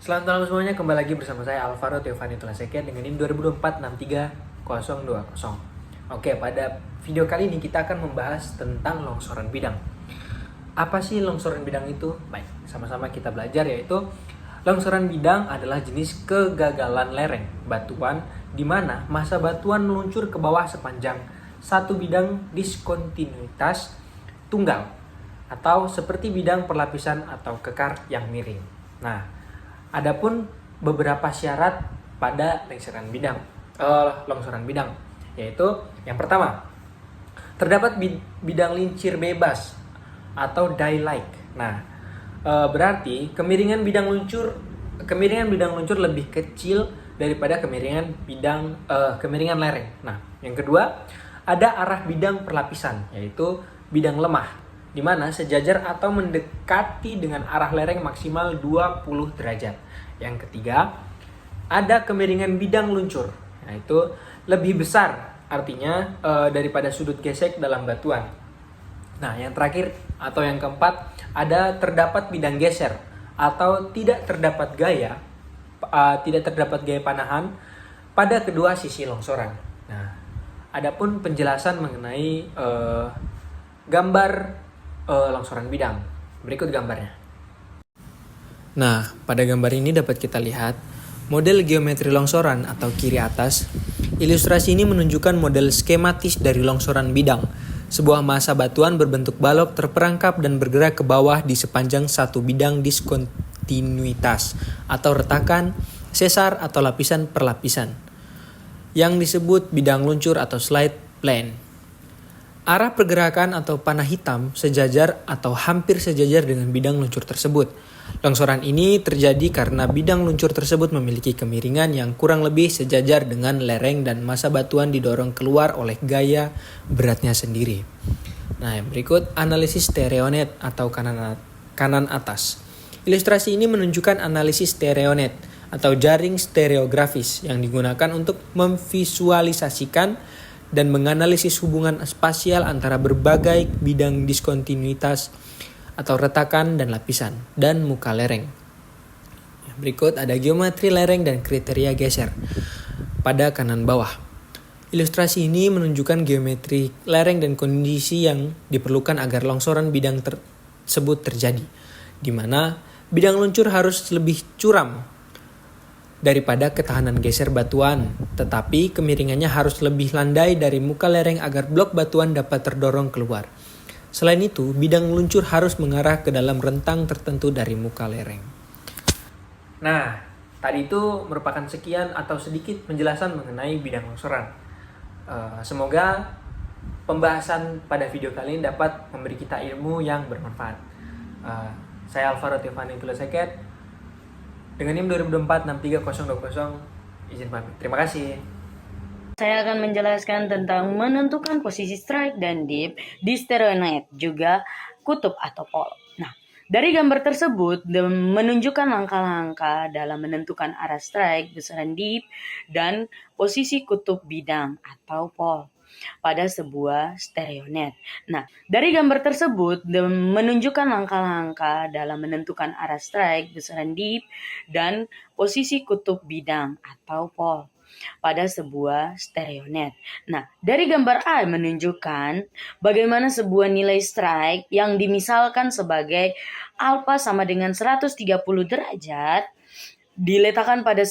Selamat malam semuanya, kembali lagi bersama saya Alvaro Teofani Tulaseke dengan NIM 2024-63020. Oke, pada video kali ini kita akan membahas tentang longsoran bidang. Apa sih longsoran bidang itu? Baik, sama-sama kita belajar, yaitu longsoran bidang adalah jenis kegagalan lereng batuan di mana massa batuan meluncur ke bawah sepanjang satu bidang diskontinuitas tunggal atau seperti bidang perlapisan atau kekar yang miring. Nah, adapun beberapa syarat pada longsoran bidang, yaitu yang pertama, terdapat bidang lincir bebas atau die-like. Nah, berarti kemiringan bidang luncur lebih kecil daripada kemiringan lereng. Nah, yang kedua, ada arah bidang perlapisan, yaitu bidang lemah, di mana sejajar atau mendekati dengan arah lereng maksimal 20 derajat. Yang ketiga, ada kemiringan bidang luncur, yaitu lebih besar, artinya daripada sudut gesek dalam batuan. Nah, yang terakhir atau yang keempat, terdapat bidang geser atau tidak terdapat gaya panahan pada kedua sisi longsoran. Nah, adapun penjelasan mengenai gambar longsoran bidang. Berikut gambarnya. Nah, pada gambar ini dapat kita lihat model geometri longsoran atau kiri atas. Ilustrasi ini menunjukkan model skematis dari longsoran bidang. Sebuah massa batuan berbentuk balok terperangkap dan bergerak ke bawah di sepanjang satu bidang diskontinuitas atau retakan, sesar atau lapisan per lapisan, yang disebut bidang luncur atau slide plane. Arah pergerakan atau panah hitam sejajar atau hampir sejajar dengan bidang luncur tersebut. Longsoran ini terjadi karena bidang luncur tersebut memiliki kemiringan yang kurang lebih sejajar dengan lereng dan massa batuan didorong keluar oleh gaya beratnya sendiri. Nah, yang berikut analisis stereonet atau kanan atas. Ilustrasi ini menunjukkan analisis stereonet atau jaring stereografis yang digunakan untuk memvisualisasikan dan menganalisis hubungan spasial antara berbagai bidang diskontinuitas atau retakan dan lapisan, dan muka lereng. Berikut ada geometri lereng dan kriteria geser pada kanan bawah. Ilustrasi ini menunjukkan geometri lereng dan kondisi yang diperlukan agar longsoran bidang tersebut terjadi, di mana bidang luncur harus lebih curam daripada ketahanan geser batuan, tetapi kemiringannya harus lebih landai dari muka lereng agar blok batuan dapat terdorong keluar. Selain itu, bidang luncur harus mengarah ke dalam rentang tertentu dari muka lereng. Nah, tadi itu merupakan sekian atau sedikit penjelasan mengenai bidang longsoran. Semoga pembahasan pada video kali ini dapat memberi kita ilmu yang bermanfaat. Saya Alvaro Teofani Tulaseke dengan NIM 2024-63020, izin pamit. Terima kasih. Saya akan menjelaskan tentang menentukan posisi strike dan dip di stereonet, juga kutub atau pol. Nah, dari gambar tersebut menunjukkan langkah-langkah dalam menentukan arah strike, besaran dip, dan posisi kutub bidang atau pol pada sebuah stereonet. Nah, dari gambar tersebut menunjukkan langkah-langkah dalam menentukan arah strike, besaran dip, dan posisi kutub bidang atau pol pada sebuah stereonet. Nah, dari gambar A menunjukkan bagaimana sebuah nilai strike yang dimisalkan sebagai alfa sama dengan 130 derajat diletakkan pada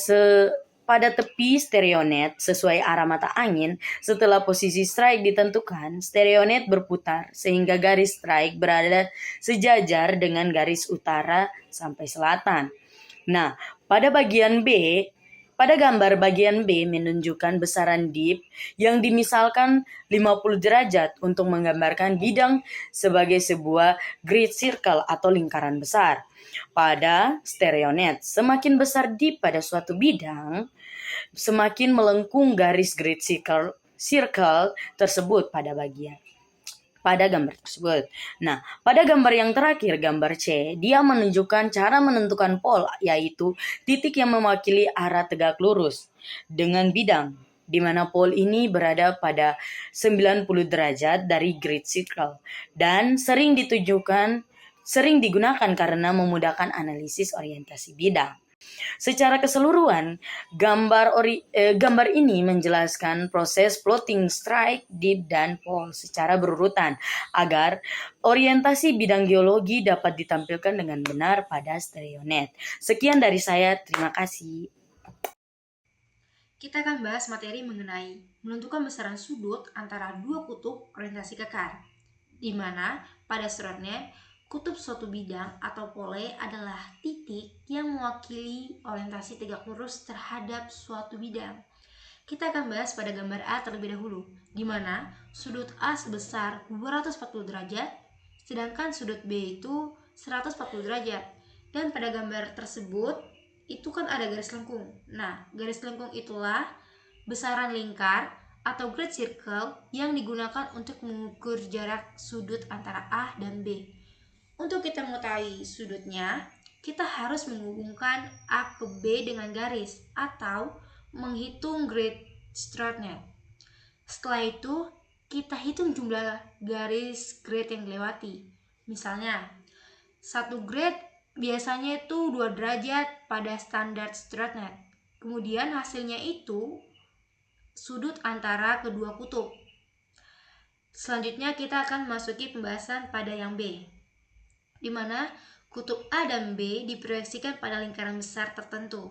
tepi stereonet sesuai arah mata angin. Setelah posisi strike ditentukan, stereonet berputar sehingga garis strike berada sejajar dengan garis utara sampai selatan. Nah, pada gambar bagian B menunjukkan besaran dip yang dimisalkan 50 derajat untuk menggambarkan bidang sebagai sebuah grid circle atau lingkaran besar. Pada stereonet, semakin besar dip pada suatu bidang, semakin melengkung garis grid circle tersebut pada gambar tersebut. Nah, pada gambar yang terakhir, gambar C, dia menunjukkan cara menentukan pol, yaitu titik yang mewakili arah tegak lurus dengan bidang, di mana pol ini berada pada 90 derajat dari grid circle dan sering digunakan karena memudahkan analisis orientasi bidang. Secara keseluruhan, gambar ini menjelaskan proses plotting strike, dip, dan pole secara berurutan agar orientasi bidang geologi dapat ditampilkan dengan benar pada StereoNet. Sekian dari saya, terima kasih. Kita akan bahas materi mengenai menentukan besaran sudut antara dua kutub orientasi kekar, di mana pada StereoNet kutub suatu bidang atau pole adalah titik yang mewakili orientasi tegak lurus terhadap suatu bidang. Kita akan bahas pada gambar A terlebih dahulu, di mana sudut A sebesar 240 derajat, sedangkan sudut B itu 140 derajat. Dan pada gambar tersebut, itu kan ada garis lengkung. Nah, garis lengkung itulah besaran lingkar atau great circle yang digunakan untuk mengukur jarak sudut antara A dan B. Untuk kita mengetahui sudutnya, kita harus menghubungkan A ke B dengan garis atau menghitung grade StereoNet. Setelah itu, kita hitung jumlah garis grade yang dilewati. Misalnya, satu grade biasanya itu 2 derajat pada standar StereoNet. Kemudian hasilnya itu sudut antara kedua kutub. Selanjutnya kita akan masuki pembahasan pada yang B, di mana kutub A dan B diproyeksikan pada lingkaran besar tertentu.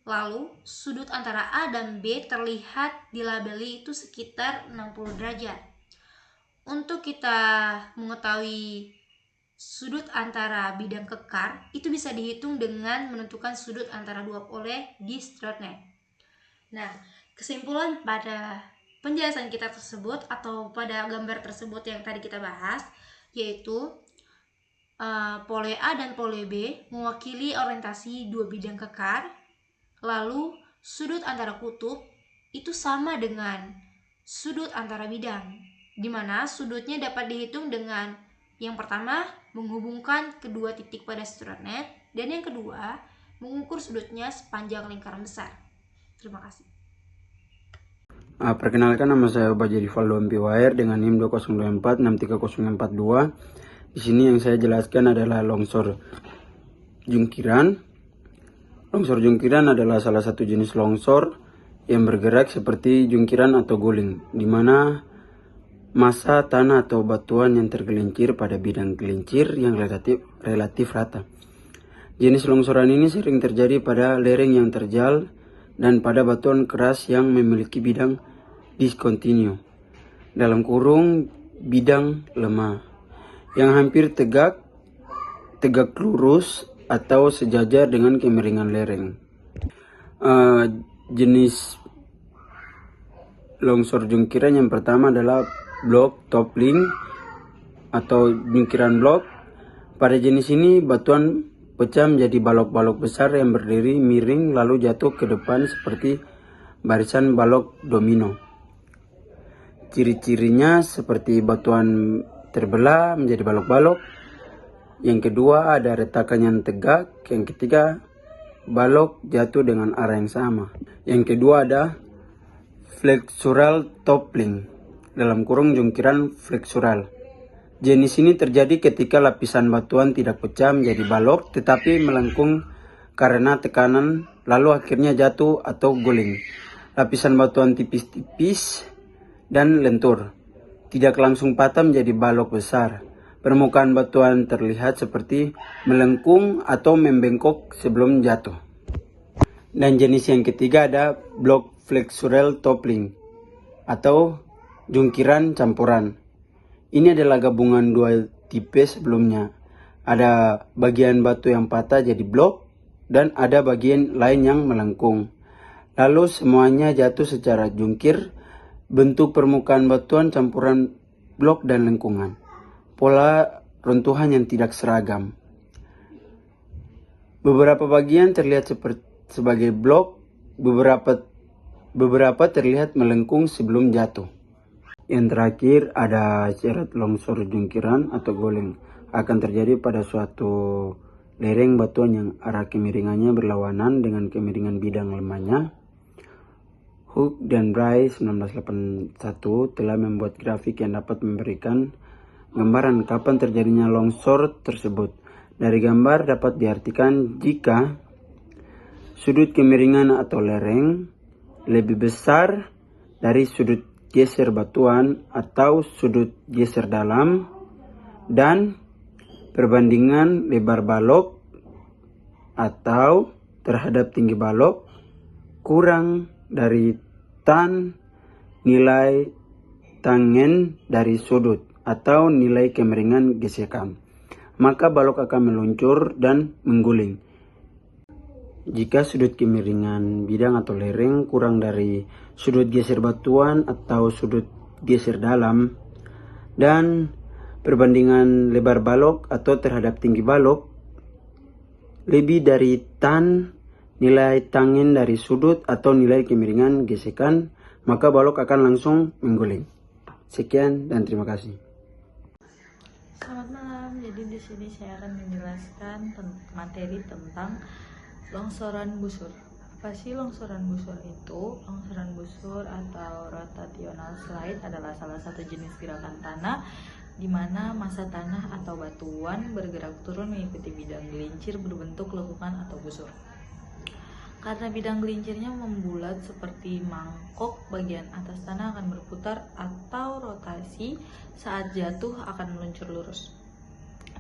Lalu, sudut antara A dan B terlihat dilabeli itu sekitar 60 derajat. Untuk kita mengetahui sudut antara bidang kekar, itu bisa dihitung dengan menentukan sudut antara dua pole di StereoNet. Nah, kesimpulan pada penjelasan kita tersebut atau pada gambar tersebut yang tadi kita bahas, yaitu pole A dan pole B mewakili orientasi dua bidang kekar. Lalu sudut antara kutub itu sama dengan sudut antara bidang, di mana sudutnya dapat dihitung dengan yang pertama menghubungkan kedua titik pada StereoNet, dan yang kedua mengukur sudutnya sepanjang lingkaran besar. Terima kasih. Perkenalkan, nama saya Bajadi Valdo MPWR dengan NIM 2024630042. Di sini yang saya jelaskan adalah longsor jungkiran. Longsor jungkiran adalah salah satu jenis longsor yang bergerak seperti jungkiran atau guling, di mana massa tanah atau batuan yang tergelincir pada bidang gelincir yang relatif rata. Jenis longsoran ini sering terjadi pada lereng yang terjal dan pada batuan keras yang memiliki bidang diskontinu, dalam kurung bidang lemah, yang hampir tegak lurus atau sejajar dengan kemiringan lereng. Jenis longsor jungkiran yang pertama adalah blok toppling atau jungkiran blok. Pada jenis ini batuan pecah menjadi balok-balok besar yang berdiri miring lalu jatuh ke depan seperti barisan balok domino. Ciri-cirinya seperti batuan terbelah menjadi balok-balok. Yang kedua ada retakan yang tegak. Yang ketiga balok jatuh dengan arah yang sama. Yang kedua ada flexural toppling, dalam kurung jungkiran flexural. Jenis ini terjadi ketika lapisan batuan tidak pecah menjadi balok tetapi melengkung karena tekanan lalu akhirnya jatuh atau guling. Lapisan batuan tipis-tipis dan lentur, tidak langsung patah menjadi balok besar. Permukaan batuan terlihat seperti melengkung atau membengkok sebelum jatuh. Dan jenis yang ketiga ada block flexural toppling atau jungkiran campuran. Ini adalah gabungan dua tipe sebelumnya. Ada bagian batu yang patah jadi blok dan ada bagian lain yang melengkung. Lalu semuanya jatuh secara jungkir. Bentuk permukaan batuan campuran blok dan lengkungan. Pola runtuhan yang tidak seragam. Beberapa bagian terlihat sebagai blok, beberapa terlihat melengkung sebelum jatuh. Yang terakhir ada syarat longsor jungkiran atau guling. Akan terjadi pada suatu lereng batuan yang arah kemiringannya berlawanan dengan kemiringan bidang lemahnya. Hook dan Bryce 1981 telah membuat grafik yang dapat memberikan gambaran kapan terjadinya longsor tersebut. Dari gambar dapat diartikan jika sudut kemiringan atau lereng lebih besar dari sudut geser batuan atau sudut geser dalam, dan perbandingan lebar balok atau terhadap tinggi balok kurang dari tan nilai tangen dari sudut atau nilai kemiringan gesekan, maka balok akan meluncur dan mengguling. Jika sudut kemiringan bidang atau lereng kurang dari sudut geser batuan atau sudut geser dalam, dan perbandingan lebar balok atau terhadap tinggi balok lebih dari tan nilai tangen dari sudut atau nilai kemiringan gesekan, maka balok akan langsung mengguling. Sekian dan terima kasih. Selamat malam. Jadi di sini saya akan menjelaskan materi tentang longsoran busur. Apa sih longsoran busur itu? Longsoran busur atau rotational slide adalah salah satu jenis gerakan tanah di mana massa tanah atau batuan bergerak turun mengikuti bidang gelincir berbentuk lekukan atau busur. Karena bidang gelincirnya membulat seperti mangkok, bagian atas tanah akan berputar atau rotasi, saat jatuh akan meluncur lurus.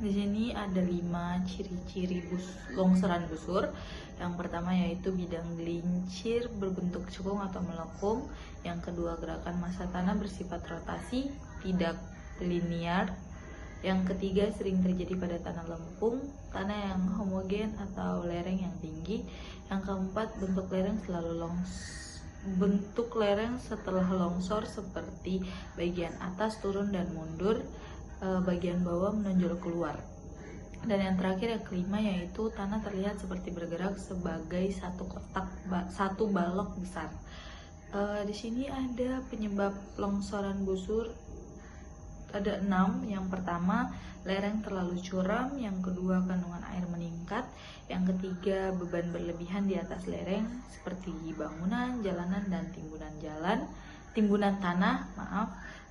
Di sini ada 5 ciri-ciri longsoran busur. Yang pertama yaitu bidang gelincir berbentuk cekung atau melengkung. Yang kedua, gerakan massa tanah bersifat rotasi, tidak linear. Yang ketiga, sering terjadi pada tanah lempung, tanah yang homogen atau lereng yang tinggi. Yang keempat, bentuk lereng setelah longsor seperti bagian atas turun dan mundur, bagian bawah menonjol keluar. Dan yang terakhir, yang kelima, yaitu tanah terlihat seperti bergerak sebagai satu balok besar. Di sini ada penyebab longsoran busur. Ada 6. Yang pertama, lereng terlalu curam. Yang kedua, kandungan air meningkat. Yang ketiga, beban berlebihan di atas lereng seperti bangunan, jalanan, dan timbunan tanah.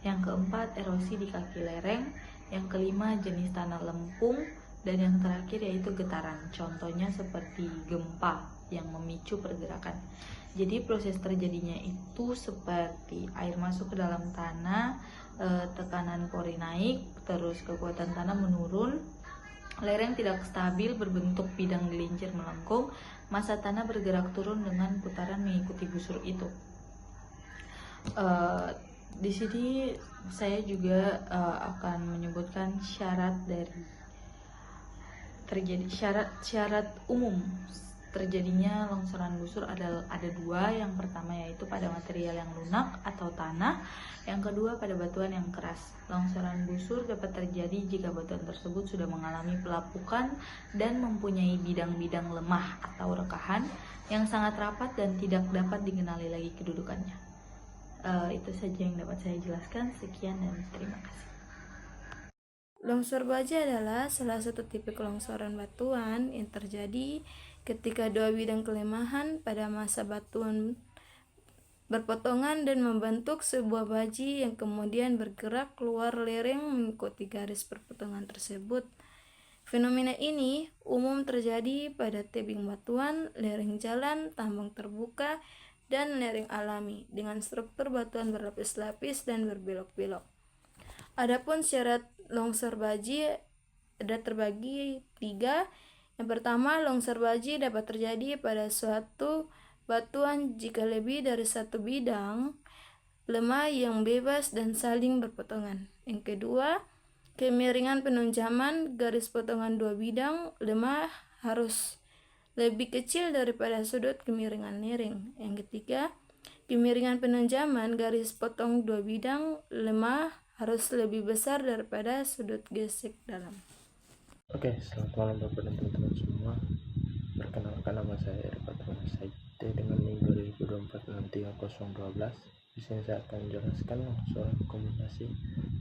Yang keempat, erosi di kaki lereng. Yang kelima, jenis tanah lempung. Dan yang terakhir yaitu getaran. Contohnya seperti gempa yang memicu pergerakan. Jadi proses terjadinya itu seperti air masuk ke dalam tanah, tekanan pori naik, terus kekuatan tanah menurun, lereng tidak stabil berbentuk bidang gelincir melengkung, massa tanah bergerak turun dengan putaran mengikuti busur itu. Di sini saya juga akan menyebutkan syarat umum terjadinya longsoran busur ada 2. Yang pertama yaitu pada material yang lunak atau tanah. Yang kedua pada batuan yang keras. Longsoran busur dapat terjadi jika batuan tersebut sudah mengalami pelapukan dan mempunyai bidang-bidang lemah atau rekahan yang sangat rapat dan tidak dapat dikenali lagi kedudukannya. Itu saja yang dapat saya jelaskan. Sekian dan terima kasih. Longsor baja adalah salah satu tipe longsoran batuan yang terjadi ketika 2 bidang kelemahan pada massa batuan berpotongan dan membentuk sebuah baji yang kemudian bergerak keluar lereng mengikuti garis perpotongan tersebut. Fenomena ini umum terjadi pada tebing batuan, lereng jalan, tambang terbuka, dan lereng alami dengan struktur batuan berlapis-lapis dan berbelok-belok. Adapun syarat longsor baji ada terbagi 3. Yang pertama, longsor baji dapat terjadi pada suatu batuan jika lebih dari satu bidang lemah yang bebas dan saling berpotongan. Yang kedua, kemiringan penunjaman garis potongan 2 bidang lemah harus lebih kecil daripada sudut kemiringan lereng. Yang ketiga, kemiringan penunjaman garis potong 2 bidang lemah harus lebih besar daripada sudut gesek dalam. Oke, selamat malam Bapak dan teman-teman semua. Perkenalkan, nama saya Irfan Saite dengan NIM 2024 Di sini saya akan menjelaskan longsoran kombinasi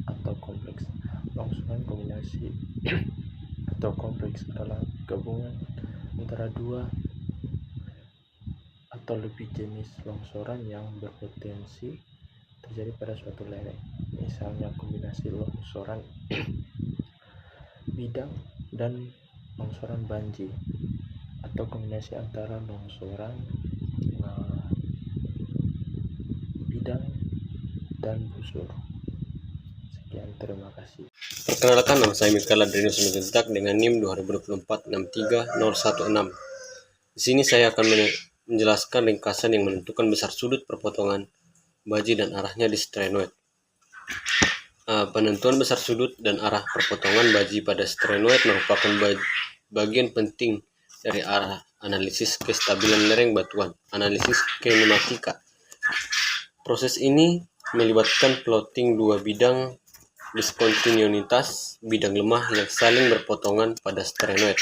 atau kompleks. Longsoran kombinasi atau kompleks adalah gabungan antara 2 atau lebih jenis longsoran yang berpotensi terjadi pada suatu lereng. Misalnya kombinasi longsoran bidang dan longsoran banji atau kombinasi antara longsoran bidang dan busur. Sekian, terima kasih. Perkenalkan, nama saya Mikael Adrianus Simanjuntak dengan NIM 2024-63016. Di sini saya akan menjelaskan ringkasan yang menentukan besar sudut perpotongan baji dan arahnya di strenoi. Penentuan besar sudut dan arah perpotongan baji pada strenoi merupakan bagian penting dari arah analisis kestabilan lereng batuan, analisis kinematika. Proses ini melibatkan plotting dua bidang diskontinuitas bidang lemah yang saling berpotongan pada strenoi.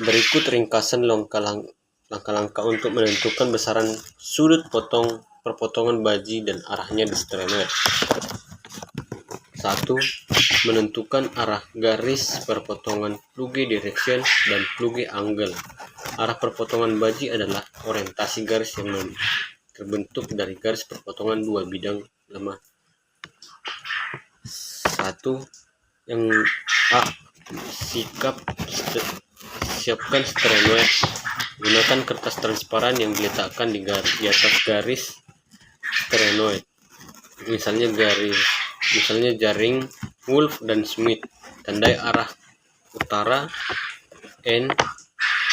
Berikut ringkasan langkah-langkah untuk menentukan besaran sudut perpotongan baji dan arahnya di strenoi. 1. Menentukan arah garis perpotongan plunge direction dan plunge angle. Arah perpotongan baji adalah orientasi garis yang terbentuk dari garis perpotongan dua bidang lemah. 1. Yang A. Siapkan strenoi. Gunakan kertas transparan yang diletakkan di atas garis strenoi. Misalnya jaring Wolf dan Smith. Tandai arah utara N,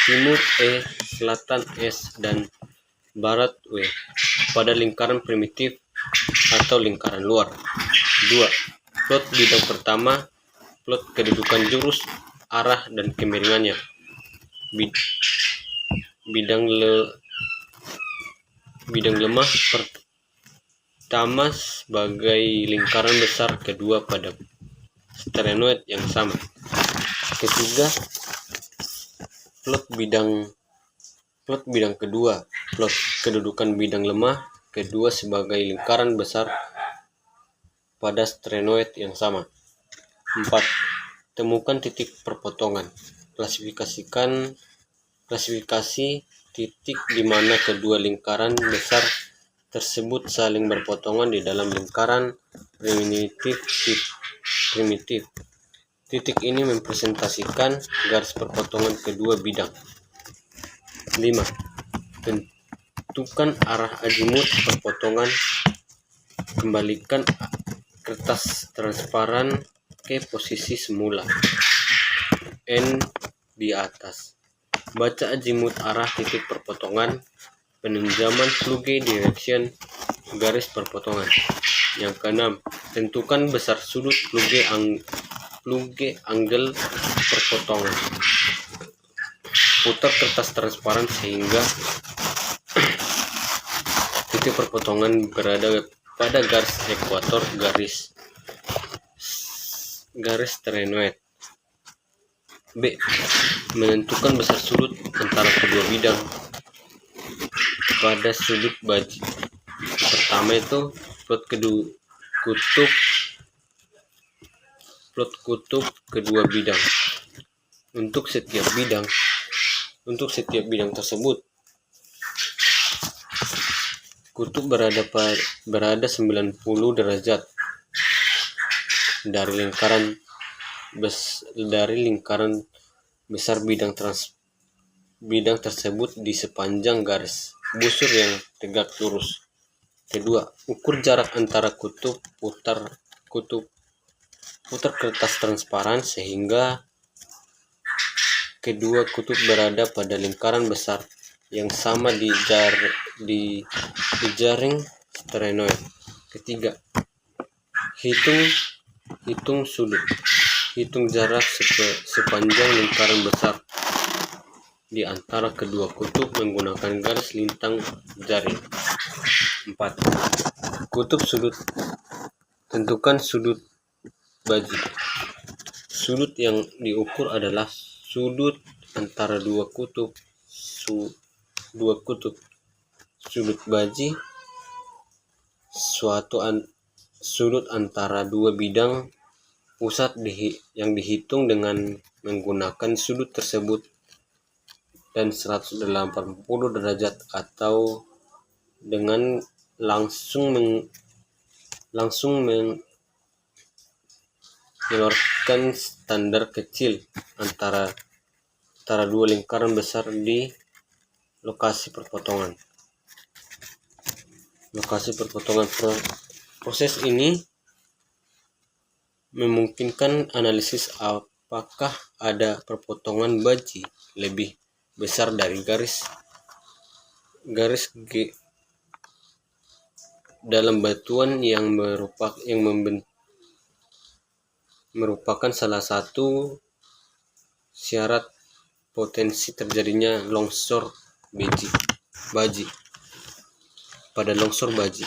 timur E, selatan S, dan barat W pada lingkaran primitif atau lingkaran luar. 2. Plot bidang pertama, plot kedudukan jurus, arah, dan kemiringannya. Bidang lemah pertama sebagai lingkaran besar kedua pada strenoi yang sama. Ketiga, plot bidang kedua, plot kedudukan bidang lemah kedua sebagai lingkaran besar pada strenoi yang sama. 4. Temukan titik perpotongan. Klasifikasi titik di mana kedua lingkaran besar tersebut saling berpotongan di dalam lingkaran primitif. Titik ini merepresentasikan garis perpotongan kedua bidang. 5. Tentukan arah azimut perpotongan. Kembalikan kertas transparan ke posisi semula, N di atas. Baca azimut arah titik perpotongan. Penenjaman plunge direction garis perpotongan. Yang keenam, tentukan besar sudut plunge angle perpotongan. Putar kertas transparan sehingga titik perpotongan berada pada garis ekuator garis strenoi. B. Menentukan besar sudut antara kedua bidang pada sudut baji. Yang pertama itu plot kutub kedua bidang. Untuk setiap bidang tersebut, kutub berada 90 derajat dari lingkaran besar bidang tersebut di sepanjang garis busur yang tegak lurus. Kedua, ukur jarak antara kutub. Putar kertas transparan sehingga kedua kutub berada pada lingkaran besar yang sama di jaring strenoi. Ketiga, hitung sudut. Hitung jarak sepanjang lingkaran besar di antara kedua kutub menggunakan garis lintang jaring. 4. Kutub sudut. Tentukan sudut baji. Sudut yang diukur adalah sudut antara dua kutub. Sudut baji sudut antara dua bidang pusat yang dihitung dengan menggunakan sudut tersebut dan 180 derajat atau dengan langsung mengeluarkan standar kecil antara antara dua lingkaran besar di lokasi perpotongan. Proses ini memungkinkan analisis apakah ada perpotongan baji lebih besar dari garis G dalam batuan yang merupakan salah satu syarat potensi terjadinya longsor baji.